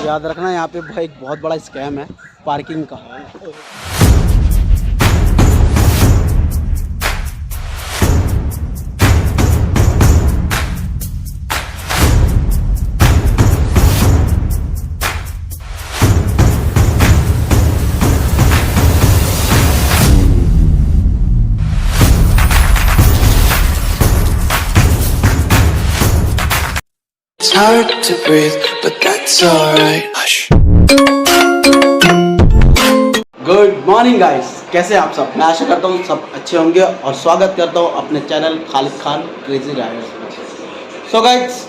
याद रखना यहाँ पे भाई एक बहुत बड़ा स्कैम है पार्किंग का। It's hard to breathe, but that's alright. Hush. Good morning guys, कैसे आप सब? मैं आशा करता हूँ सब अच्छे होंगे और स्वागत करता हूँ अपने channel Khalid Khan crazy riders में। सो गाइस,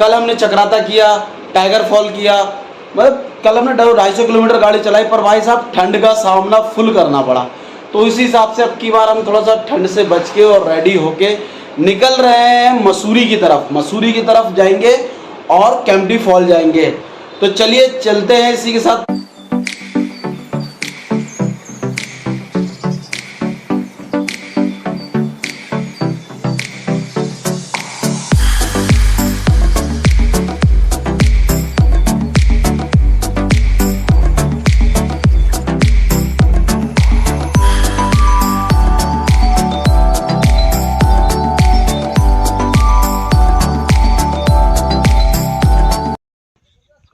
कल हमने चक्राता किया, टाइगर फॉल किया, मतलब कल हमने 250 किलोमीटर गाड़ी चलाई, पर भाई साहब ठंड का सामना फुल करना पड़ा। तो इसी हिसाब से अब की बार हम थोड़ा सा ठंड से बच के और रेडी होके निकल रहे हैं मसूरी की तरफ जाएंगे और कैंपटी फॉल जाएंगे। तो चलिए चलते हैं इसी के साथ।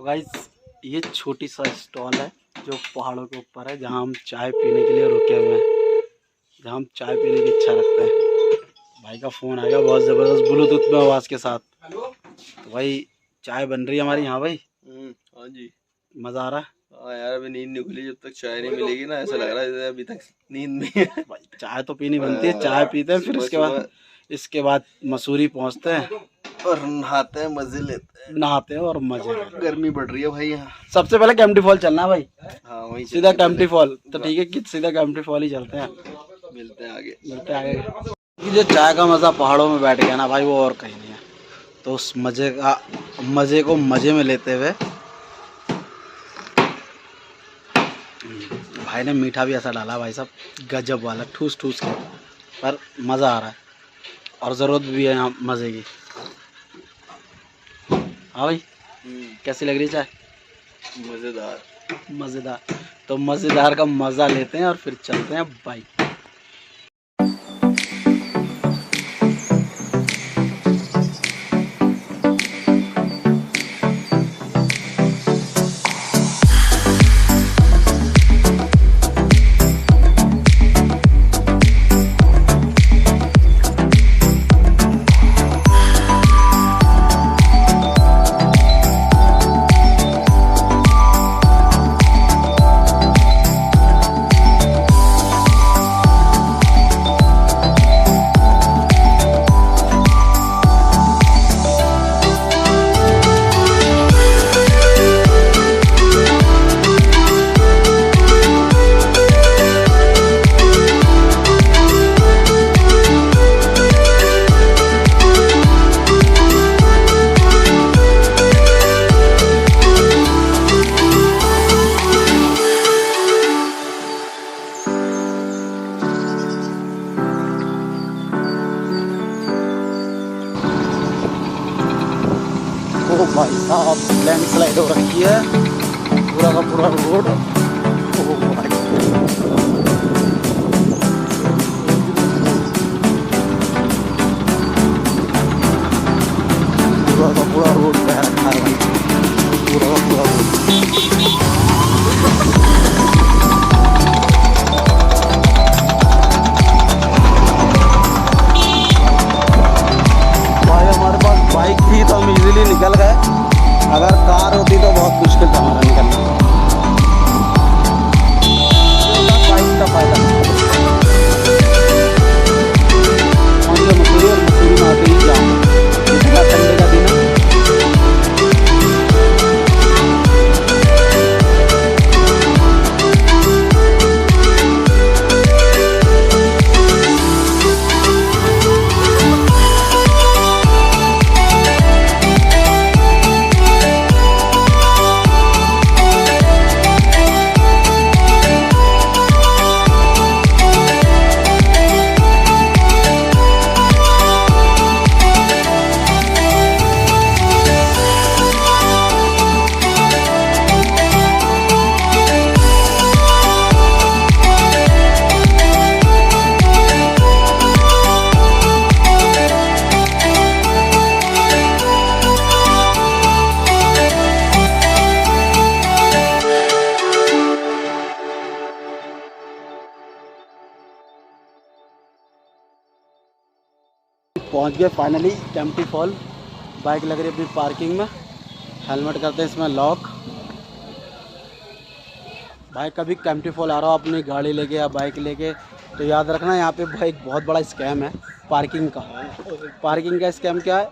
गाइस, ये छोटी सा स्टॉल है जो पहाड़ों के ऊपर है, जहाँ हम चाय पीने के लिए रुके हुए हैं, जहाँ हम चाय पीने की इच्छा रखते हैं। भाई का फ़ोन आएगा बहुत ज़बरदस्त ब्लूटूथ में आवाज़ के साथ। तो भाई चाय बन रही है हमारी यहाँ। भाई हाँ जी, मज़ा आ रहा है? हाँ यार, अभी नींद नहीं खुली। जब तक चाय नहीं मिलेगी ना, ऐसा लग रहा है अभी तक नींद में है। भाई चाय तो पीनी बनती है, चाय पीते हैं, फिर इसके बाद मसूरी पहुँचते हैं और नहाते हैं, मजे लेते हैं, नहाते हैं और मजे लेते हैं। गर्मी बढ़ रही है भाई यहाँ। सबसे पहले कैंपटी फॉल चलना है भाई। हाँ, वही सीधा कैंपटी फॉल। तो ठीक है कि सीधा कैंपटी फॉल ही चलते हैं, मिलते हैं आगे। कि जो चाय का मज़ा पहाड़ों में बैठ गया ना भाई, वो और कहीं नहीं है। तो उस मज़े को मज़े में लेते हुए भाई ने मीठा भी ऐसा डाला भाई साहब, गजब वाला, ठूस ठूस के, पर मज़ा आ रहा है और ज़रूरत भी है यहाँ मज़े की। हाँ भाई, कैसी लग रही चाय? मज़ेदार। तो मज़ेदार का मज़ा लेते हैं और फिर चलते हैं बाइक। ओ भाई साहब, लैंडस्लाइड हो रखी है पूरा का पूरा रोड। ओ भाई, पूरा का पूरा रोड बह रखा है, पूरा का पूरा रोड। बाइक थी तो हम इजीली निकल गए, अगर कार होती तो बहुत मुश्किल था हमारा निकलना। बाइक का फायदा मसूरी और मसूरी में आते ही जाम, इतना ठंडे का दिन है। पहुंच गए फाइनली कैंपटी फॉल। बाइक लग रही है अपनी पार्किंग में, हेलमेट करते हैं इसमें लॉक। भाई कभी कैंपटी फॉल आ रहा हो अपनी गाड़ी लेके या बाइक लेके तो याद रखना यहाँ पे भाई एक बहुत बड़ा स्कैम है पार्किंग का। पार्किंग का स्कैम क्या है,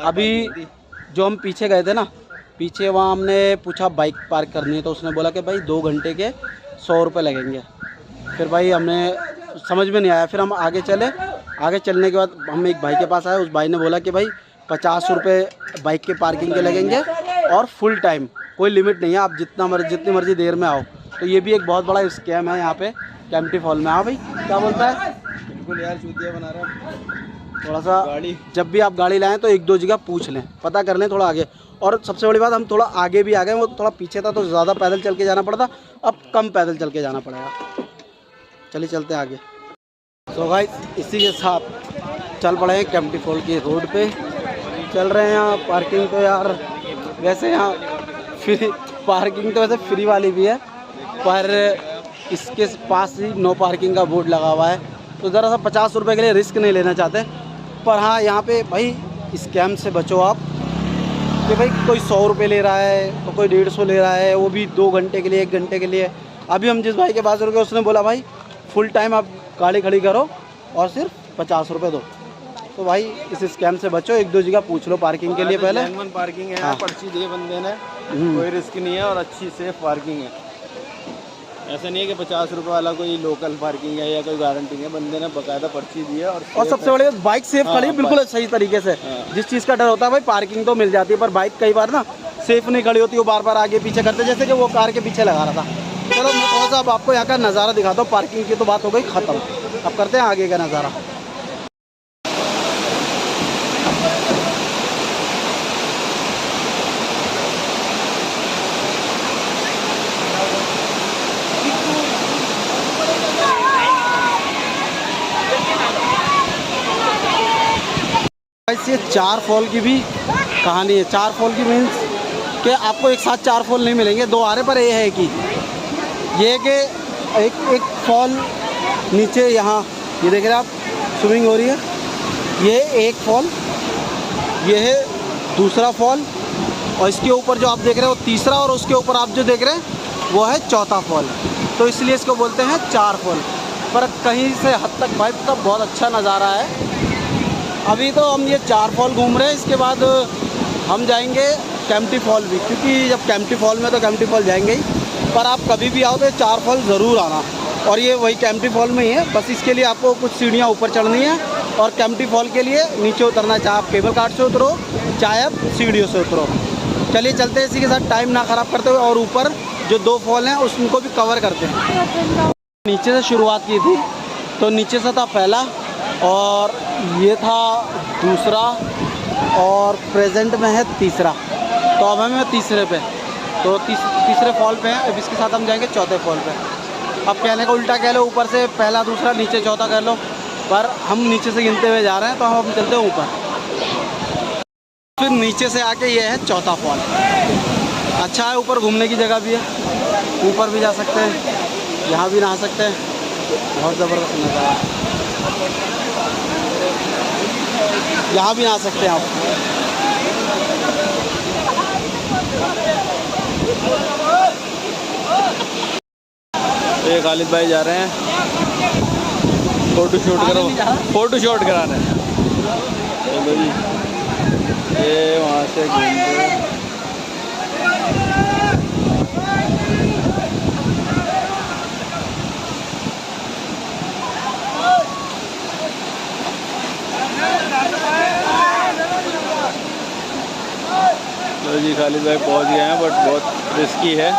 अभी जो हम पीछे गए थे ना, पीछे वहाँ हमने पूछा बाइक पार्क करनी है तो उसने बोला कि भाई 2 घंटे के 100 रुपये लगेंगे। फिर भाई हमने समझ में नहीं आया, फिर हम आगे चले। आगे चलने के बाद हम एक भाई के पास आए, उस भाई ने बोला कि भाई 50 रुपये बाइक के पार्किंग के लगेंगे और फुल टाइम, कोई लिमिट नहीं है, आप जितनी मर्जी देर में आओ। तो ये भी एक बहुत बड़ा स्कैम है यहाँ पे कैंपटी फॉल में। हाँ भाई क्या बोलता है? बिल्कुल यार, चूतिया बना रहा है थोड़ा सा गाड़ी। जब भी आप गाड़ी लाएं तो 1-2 जगह पूछ लें, पता कर लें थोड़ा आगे। और सबसे बड़ी बात, हम थोड़ा आगे भी आ गए, वो थोड़ा पीछे था तो ज़्यादा पैदल चल के जाना पड़ता, अब कम पैदल चल के जाना पड़ेगा। चलिए चलते हैं आगे। तो गाइस इसी के साथ चल पड़े हैं कैंपटी फॉल की रोड पे, चल रहे हैं। यहाँ पार्किंग तो यार वैसे यहाँ फ्री पार्किंग तो वैसे फ्री वाली भी है, पर इसके पास ही नो पार्किंग का बोर्ड लगा हुआ है, तो ज़रा सा 50 रुपये के लिए रिस्क नहीं लेना चाहते। पर हाँ यहाँ पे भाई स्कैम से बचो आप, कि भाई कोई 100 रुपये ले रहा है तो कोई 150 ले रहा है, वो भी 2 घंटे के लिए 1 घंटे के लिए। अभी हम जिस भाई के पास रुके उसने बोला भाई फुल टाइम आप गाड़ी खड़ी करो और सिर्फ 50 रुपये दो। तो भाई इस स्कैम से बचो, 1-2 जगह पूछ लो पार्किंग के लिए पहले। जेन्युइन पार्किंग है, हाँ। पर्ची दी है बंदे ने, कोई रिस्क नहीं है और अच्छी सेफ पार्किंग है। ऐसा नहीं है कि 50 रुपये वाला कोई लोकल पार्किंग है या कोई गारंटी है, बंदे ने बाकायदा पर्ची दी है। और सबसे बड़ी बात, बाइक सेफ खड़ी है बिल्कुल सही तरीके से। जिस चीज़ का डर होता है भाई पार्किंग तो मिल जाती है, पर बाइक कई बार ना सेफ नहीं खड़ी होती, वो बार बार आगे पीछे करते, जैसे कि वो कार के पीछे लगा रहा था। चलो मैं थोड़ा सा अब आपको यहाँ का नज़ारा दिखाता हूँ। पार्किंग की तो बात हो गई ख़त्म, अब करते हैं आगे का नज़ारा। ये 4 फॉल की भी कहानी है। 4 फॉल की मीन्स कि आपको एक साथ 4 फॉल नहीं मिलेंगे, 2 आ रहे, पर ये है कि ये कि एक फॉल नीचे यहाँ ये देख रहे हैं आप, स्विमिंग हो रही है, ये एक फॉल, ये है दूसरा फॉल, और इसके ऊपर जो आप देख रहे हो तीसरा, और उसके ऊपर आप जो देख रहे हैं वो है चौथा फॉल। तो इसलिए इसको बोलते हैं 4 फॉल। पर कहीं से हद तक भाई तो बहुत अच्छा नज़ारा है। अभी तो हम ये 4 फॉल घूम रहे हैं, इसके बाद हम जाएंगे कैंपटी फॉल भी, क्योंकि जब कैंपटी फॉल में तो कैंपटी फॉल जाएंगे ही, पर आप कभी भी आओ तो 4 फॉल ज़रूर आना। और ये वही कैंपटी फॉल में ही है, बस इसके लिए आपको कुछ सीढ़ियाँ ऊपर चढ़नी है, और कैंपटी फॉल के लिए नीचे उतरना, चाहे आप केबल कार्ट से उतरो चाहे आप सीढ़ियों से उतरो। चलिए चलते हैं, इसी के साथ टाइम ना ख़राब करते हुए, और ऊपर जो 2 फॉल हैं उनको भी कवर करते हैं। नीचे से शुरुआत की थी, तो नीचे से था पहला, और ये था दूसरा, और प्रेजेंट में है तीसरा। तो अब हमें तीसरे पे, तो तीसरे फॉल पे हैं। अब इसके साथ हम जाएंगे चौथे फॉल पे। अब कहने का उल्टा कह लो, ऊपर से पहला दूसरा नीचे चौथा कर लो, पर हम नीचे से गिनते हुए जा रहे हैं, तो हम चलते हैं ऊपर। फिर नीचे से आके ये है चौथा फॉल। अच्छा है, ऊपर घूमने की जगह भी है, ऊपर भी जा सकते हैं, यहाँ भी नहा सकते हैं, बहुत ज़बरदस्त नज़ारा। यहाँ भी नहा सकते हैं आप। ये खालिद भाई जा रहे हैं फोटो शूट कराने। चलो जी, ये वहाँ से घूमते चलो जी, खालिद भाई पहुँच गए हैं, बट बहुत रिस्की है।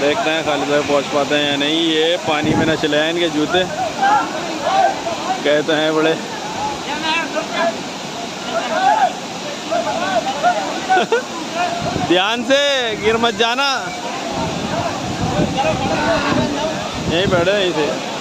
देखते हैं खालिद भाई पहुँच पाते हैं या नहीं। ये पानी में न चले हैं इनके जूते, कहते हैं बड़े ध्यान से गिर मत जाना, यहीं बैठे यहीं से।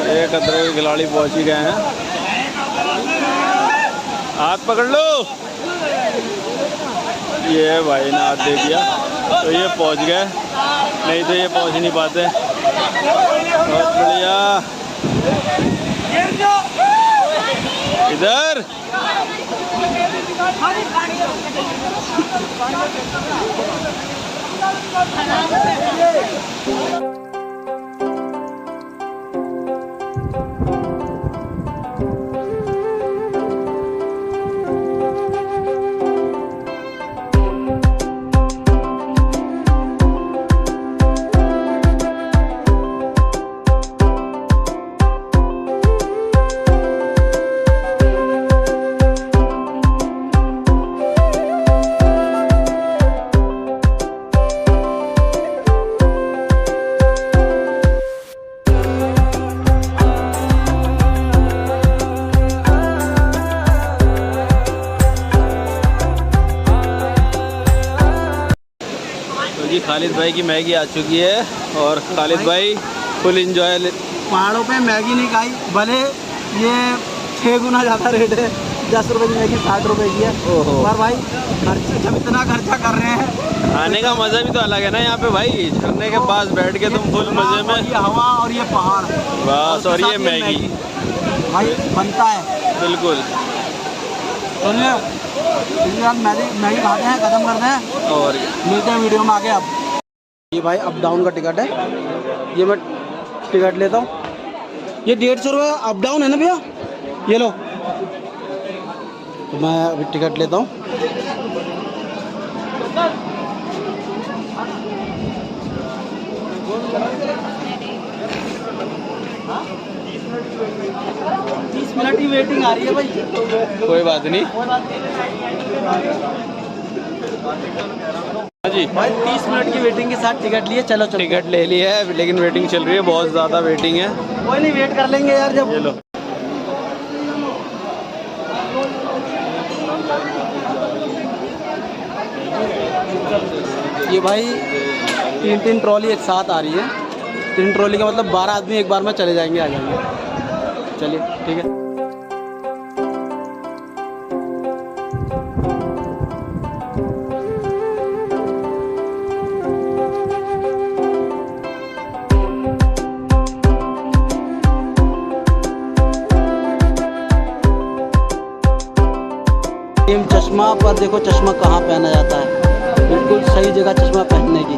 ये खतरे के खिलाड़ी पहुंच ही गए हैं। हाथ पकड़ लो। ये भाई ने हाथ दे दिया तो ये पहुंच गए, नहीं तो ये पहुंच नहीं पाते। बहुत बढ़िया। इधर जी खालिद भाई की मैगी आ चुकी है और खालिद भाई फुल इंजॉय। पहाड़ों पे मैगी नहीं खाई, भले ये 6 गुना ज़्यादा रेट है। 10 रुपए की मैगी 60 रुपए की है। पर भाई जब इतना खर्चा कर रहे हैं, आने का मज़ा भी तो अलग है ना यहाँ पे भाई। झरने के पास बैठ के तुम फुल मज़े में, ये हवा और ये पहाड़ बस, और ये मैगी भाई बनता है बिल्कुल। सुनिए, इसके बाद मैगी खाते हैं, ख़त्म करते हैं और मिलते हैं वीडियो में आगे। अब ये भाई अप डाउन का टिकट है, ये मैं टिकट लेता हूँ। ये 150 रुपये अप डाउन है ना भैया, ये लो। तो मैं अभी टिकट लेता हूँ। तीस मिनट की वेटिंग आ रही है भाई। कोई बात नहीं जी भाई 30 मिनट की वेटिंग के साथ टिकट लिए, चलो चलो। टिकट ले लिया है लेकिन वेटिंग चल रही है, बहुत ज़्यादा वेटिंग है। कोई नहीं, वेट कर लेंगे यार। जब ये लो, ये भाई 3 ट्रॉली एक साथ आ रही है। 3 ट्रॉली का मतलब 12 आदमी एक बार में चले जाएंगे, आ जाएंगे। चलिए ठीक है। चश्मा पर देखो, चश्मा कहाँ पहना जाता है, बिल्कुल सही जगह चश्मा पहनने की।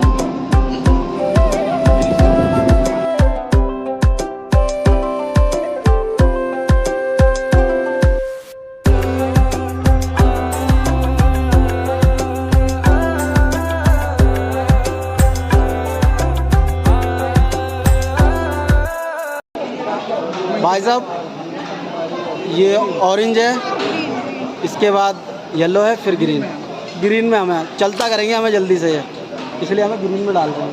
भाई साहब ये ऑरेंज है, इसके बाद येलो है, फिर ग्रीन। ग्रीन में हमें चलता करेंगे, हमें जल्दी से है, इसलिए हमें ग्रीन में डाल देंगे।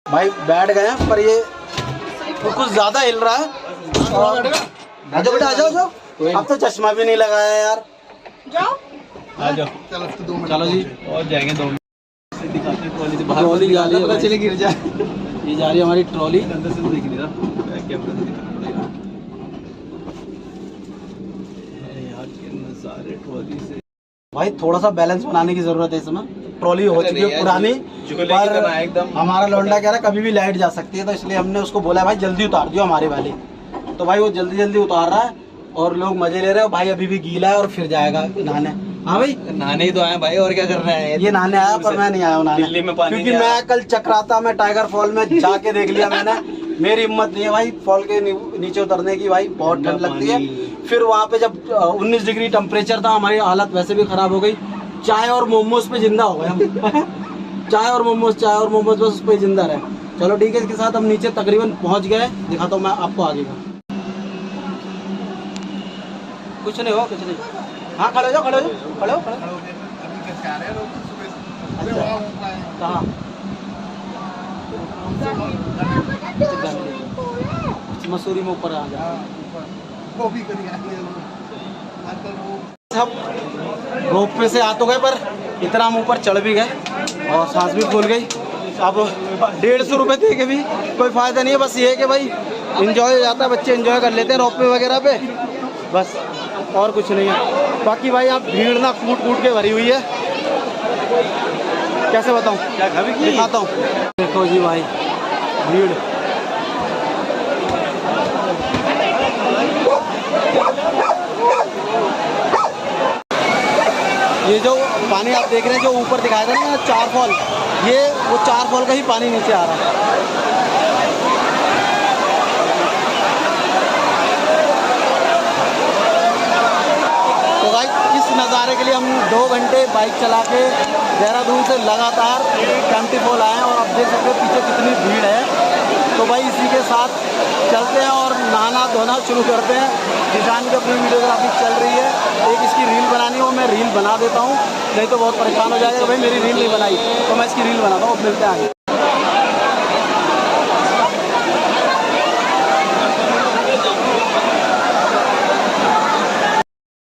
भाई बैठ गए हैं, पर ये कुछ ज़्यादा हिल रहा है। आ जाओ बेटा, आ जाओ जाओ। अब तो चश्मा भी नहीं लगाया यार। आ जाओ। चलो जी, और जाएंगे 2 मिनट। ट्रॉली जा रही है, चले गिर जाए। ये जा रही है हमारी ट्रॉली। अंदर से तो दिख नहीं रहा, कैमरा से दिखाना पड़ेगा। अरे यार कितने सारे ट्रॉली से। भाई थोड़ा सा बैलेंस बनाने की जरूरत है इसमें। ट्रॉली हो चुकी है पुरानी, पर एकदम हमारा लौंडा कह रहा है कभी भी लाइट जा सकती है, तो इसलिए हमने उसको बोला भाई जल्दी उतार दियो हमारी वाली। तो भाई वो जल्दी जल्दी उतार रहा है और लोग मजे ले रहे हैं। भाई अभी भी गीला है और फिर जाएगा नहाने। हाँ भाई नहाने ही तो आए भाई, और क्या कर रहे हैं। ये नहाने आया, पर मैं नहीं आया हूँ नहाने, दिल्ली में पानी क्योंकि मैं कल चक्राता में टाइगर फॉल में जाके देख लिया मैंने। मेरी हिम्मत नहीं है भाई फॉल के नीचे उतरने की, भाई बहुत ठंड लगती है। फिर वहाँ पे जब 19 डिग्री टेम्परेचर था, हमारी हालत वैसे भी खराब हो गई। चाय और मोमोज पे जिंदा हो गए हम। चाय और मोमोज बस उस पर जिंदा रहे। चलो ठीक है, इसके साथ हम नीचे तकरीबन पहुँच गए। दिखाता हूँ मैं आपको आगे का। कुछ नहीं हो, कुछ नहीं। हाँ खड़े हो जाओ, खड़े हो जाओ, खड़े हो, खड़े हो। कहाँ? मसूरी में ऊपर आ जाओ। हम रोप पे से आ तो गए, पर इतना हम ऊपर चढ़ भी गए और सांस भी फूल गई। अब 150 रुपये दे के भी कोई फ़ायदा नहीं है। बस ये है कि भाई इंजॉय हो जाता है, बच्चे इंजॉय कर लेते हैं रोप वे वगैरह पे, बस और कुछ नहीं है। बाकी भाई आप भीड़ ना कूट कूट के भरी हुई है, कैसे बताऊँ, क्या खावी की दिखाता हूँ। देखो जी भाई भीड़, ये जो पानी आप देख रहे हैं जो ऊपर दिखाया था ना 4 फॉल, ये वो 4 फॉल का ही पानी नीचे आ रहा है। तो भाई इस नज़ारे के लिए हम 2 घंटे बाइक चला के देहरादून से लगातार कैंपटी फॉल आए हैं और अब देख सकते हैं पीछे कितनी भीड़ है। तो भाई इसी के साथ चलते हैं और नहाना धोना शुरू करते हैं। निशान की अपनी वीडियोग्राफी चल रही है, एक इसकी रील बनानी है, वो मैं रील बना देता हूँ, नहीं तो बहुत परेशान हो जाएगा भाई मेरी रील नहीं बनाई, तो मैं इसकी रील बनाता हूँ। अब मिलते हैं आगे।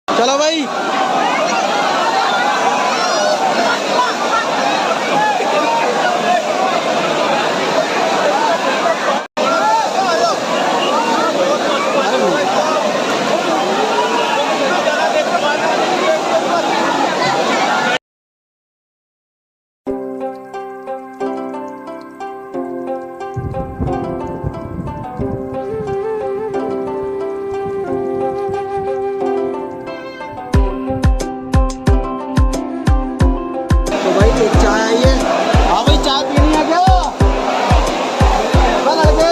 चलो भाई चाय आई है। हाँ भाई चाय पीनी है क्या? लड़के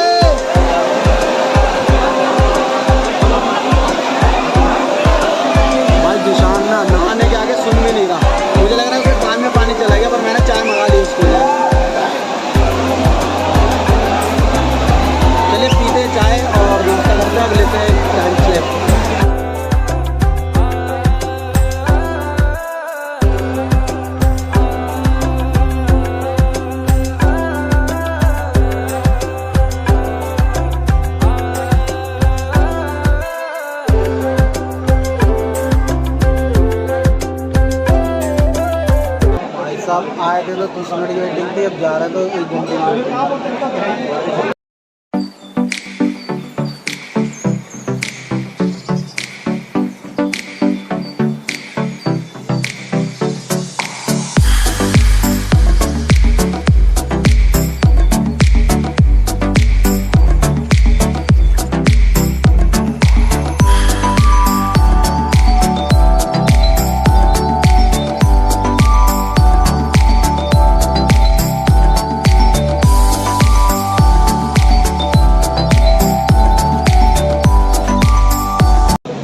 भाई निशान ना नहाने के आगे सुन भी नहीं रहा, मुझे लग रहा है उसके कान में पानी चला गया, पर मैंने चाय मंगा ली उसके लिए। चलिए पीते चाय और नाश्ता करते हैं, अब लेते हैं टाइम स्लैब। सब आए थे तो 30 मिनट की वेटिंग थी, अब जा रहे तो 1 घंटे की वेटिंग।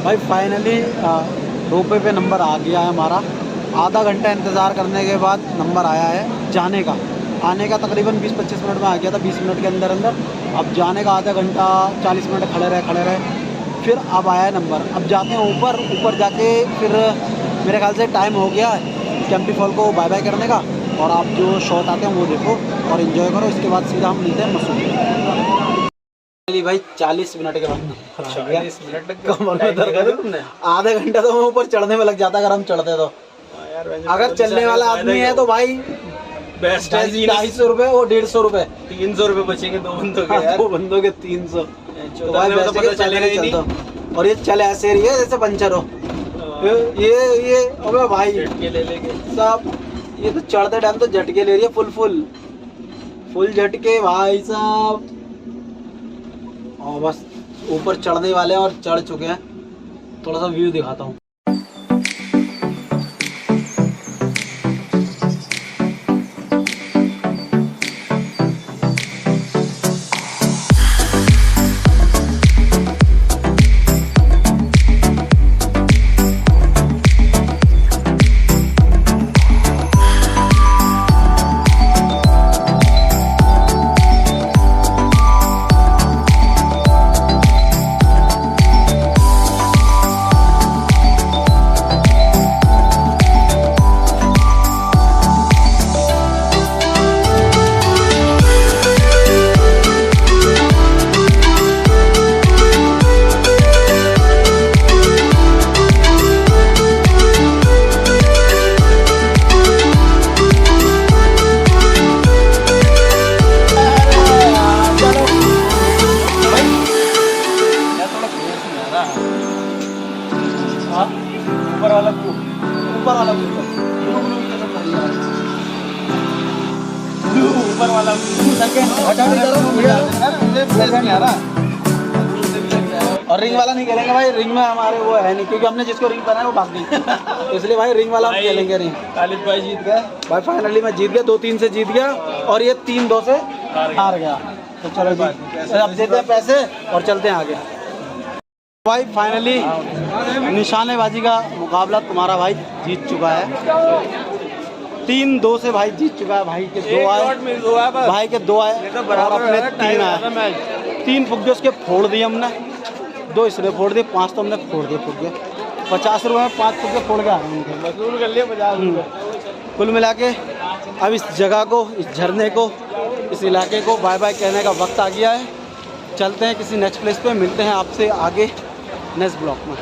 भाई फाइनली रोपवे पे नंबर आ गया है हमारा। आधा घंटा इंतज़ार करने के बाद नंबर आया है जाने का। आने का तकरीबन 20-25 मिनट में आ गया था, 20 मिनट के अंदर अंदर। अब जाने का आधा घंटा 40 मिनट खड़े रहे, फिर अब आया है नंबर। अब जाते हैं ऊपर जाके फिर मेरे ख्याल से टाइम हो गया है कैंपटी फॉल को बाय बाय करने का। और आप जो शॉट आते हैं वो देखो और इन्जॉय करो। इसके बाद सीधा हम मिलते हैं मसूरी। भाई 40 मिनट के बाद 40 मिनट कमर में दर्द है तुमने। आधा घंटा तो मैं ऊपर चढ़ने में लग जाता अगर हम चढ़ते तो। अगर चलने वाला आदमी है तो भाई बेस्ट है 250 रुपए और 150 रुपए 300 रुपए बचेंगे 2 बंदों के यार। 2 बंदों के 300 तो भाई वैसे पता चलेगा ही नहीं। और ये चले ऐसे रही है जैसे पंचर हो। ये अबे भाई झटके ले लेंगे सब। ये तो चढ़ते टाइम तो झटके ले रही है फुल झटके भाई साहब। और बस ऊपर चढ़ने वाले हैं और चढ़ चुके हैं। थोड़ा सा व्यू दिखाता हूँ। और रिंग वाला नहीं खेलेंगे भाई, रिंग में हमारे वो है नहीं, क्योंकि हमने जिसको रिंग पहना है वो भाग गई। इसलिए भाई रिंग वाला हम खेलेंगे नहीं। खालिद भाई जीत गए भाई फाइनली मैं जीत गया, 2-3 से जीत गया और ये 3-2 से हार गया। तो चलो जी, अब देते हैं पैसे और चलते हैं आगे। भाई फाइनली निशानेबाजी का मुकाबला तुम्हारा भाई जीत चुका है, 3-2 से भाई जीत चुका है। भाई के 2 आए, भाई के 2 आए और अपने 3 आए। 3 फुग्गे उसके फोड़ दिए हमने, 2 इसने फोड़ दिए, 5 तो हमने फोड़ दिए फुग्गे। 50 रुपये में 5 फुग्गे फोड़ के आ रहे हैं, वसूल कर लिए 50 रुपये। कुल मिला के अब इस जगह को, इस झरने को, इस इलाके को बाय बाय कहने का वक्त आ गया है। चलते हैं किसी नेक्स्ट प्लेस पे, मिलते हैं आपसे आगे नेक्स्ट ब्लॉक में।